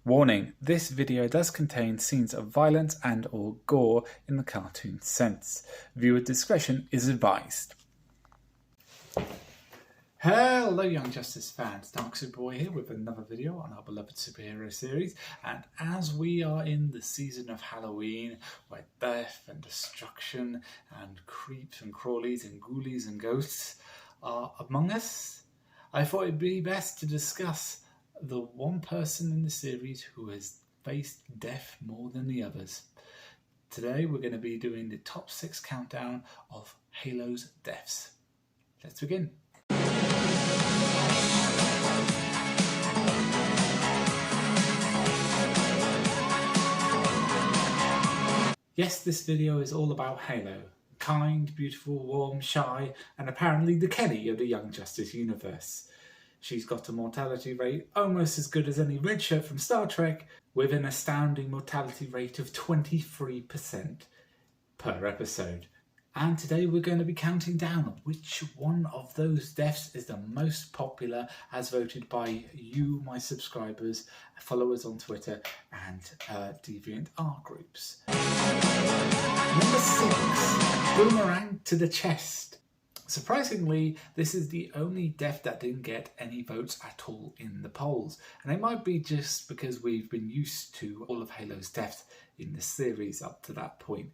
Warning, this video does contain scenes of violence and or gore in the cartoon sense. Viewer discretion is advised. Hello Young Justice fans, Dark Superboy here with another video on our beloved superhero series, and as we are in the season of Halloween where death and destruction and creeps and crawlies and ghoulies and ghosts are among us, I thought it'd be best to discuss the one person in the series who has faced death more than the others. Today we're going to be doing the top 6 countdown of Halo's deaths. Let's begin. Yes, this video is all about Halo. Kind, beautiful, warm, shy, and apparently the Kelly of the Young Justice universe. She's got a mortality rate almost as good as any red shirt from Star Trek, with an astounding mortality rate of 23% per episode. And today we're going to be counting down which one of those deaths is the most popular as voted by you, my subscribers, followers on Twitter and DeviantArt groups. Number 6, boomerang to the chest. Surprisingly, this is the only death that didn't get any votes at all in the polls. And it might be just because we've been used to all of Halo's deaths in the series up to that point.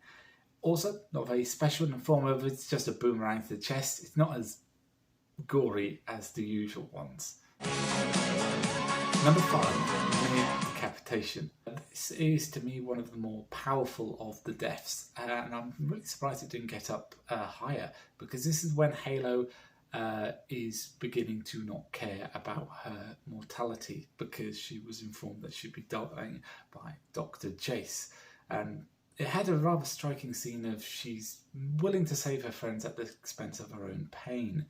Also, not very special and informative, it's just a boomerang to the chest. It's not as gory as the usual ones. Number 5, near decapitation. This is, to me, one of the more powerful of the deaths, and I'm really surprised it didn't get up higher, because this is when Halo is beginning to not care about her mortality, because she was informed that she'd be dying by Dr. Jace. And it had a rather striking scene of she's willing to save her friends at the expense of her own pain.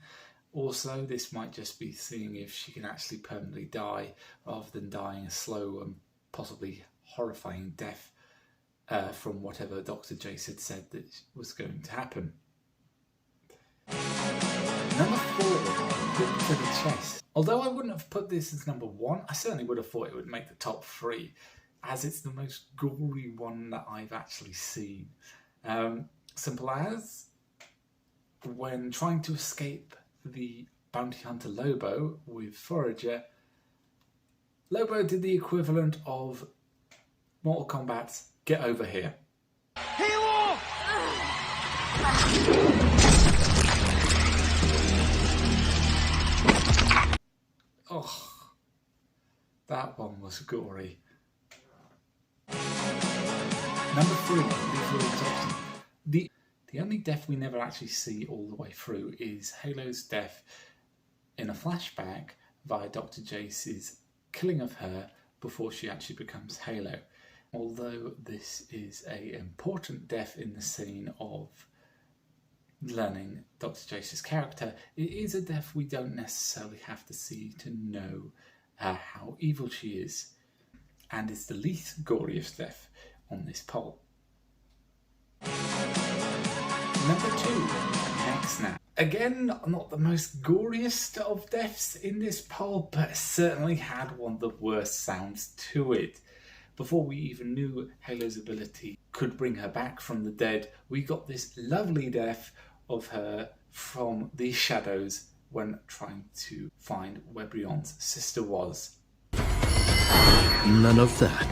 Also, this might just be seeing if she can actually permanently die rather than dying a slow and possibly horrifying death from whatever Dr. Jace had said that was going to happen. Number 4, hook to the chest. Although I wouldn't have put this as number 1, I certainly would have thought it would make the top 3, as it's the most gory one that I've actually seen. Simple as, when trying to escape the bounty hunter Lobo with Forager, Lobo did the equivalent of Mortal Kombat's "Get Over Here." Halo! Oh, that one was gory. Number 3, lethal exhaustion. The only death we never actually see all the way through is Halo's death in a flashback via Dr. Jace's killing of her before she actually becomes Halo. Although this is an important death in the scene of learning Dr. Jace's character, it is a death we don't necessarily have to see to know how evil she is, and is the least goriest death on this poll. Number 2, neck snap. Again, not the most goriest of deaths in this poll, but certainly had one of the worst sounds to it. Before we even knew Halo's ability could bring her back from the dead, we got this lovely death of her from the shadows when trying to find where Brion's sister was. None of that.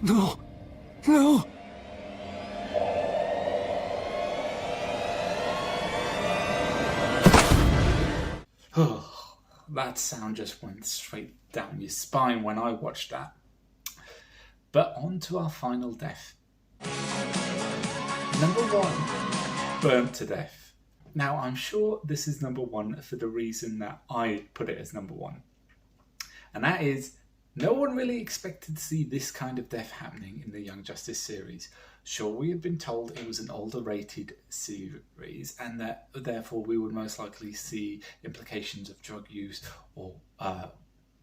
No! No! Oh, that sound just went straight down your spine when I watched that. But on to our final death. Number 1, burnt to death. Now, I'm sure this is number 1 for the reason that I put it as number 1. And that is, no one really expected to see this kind of death happening in the Young Justice series. Sure, we had been told it was an older rated series and that therefore we would most likely see implications of drug use or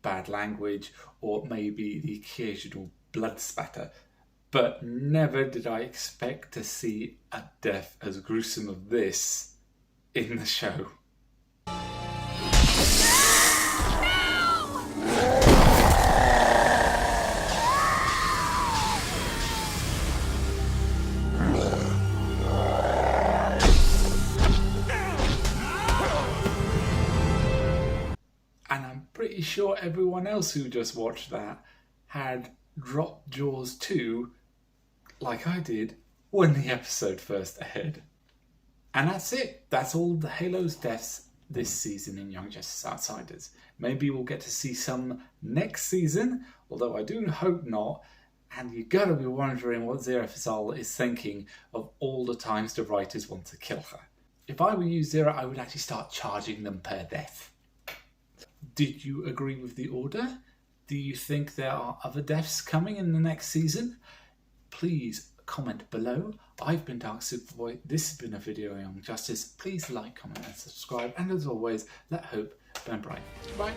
bad language or maybe the occasional blood spatter. But never did I expect to see a death as gruesome as this in the show. No! sure everyone else who just watched that had dropped Jaws 2 like I did when the episode first aired. And that's it. That's all the Halo's deaths this season in Young Justice Outsiders. Maybe we'll get to see some next season, although I do hope not. And you gotta be wondering what Zira Fazal is thinking of all the times the writers want to kill her. If I were you, Zira, I would actually start charging them per death. Did you agree with the order? Do you think there are other deaths coming in the next season? Please comment below. I've been Dark Superboy. This has been a video on Young Justice. Please like, comment and subscribe. And as always, let hope burn bright. Bye.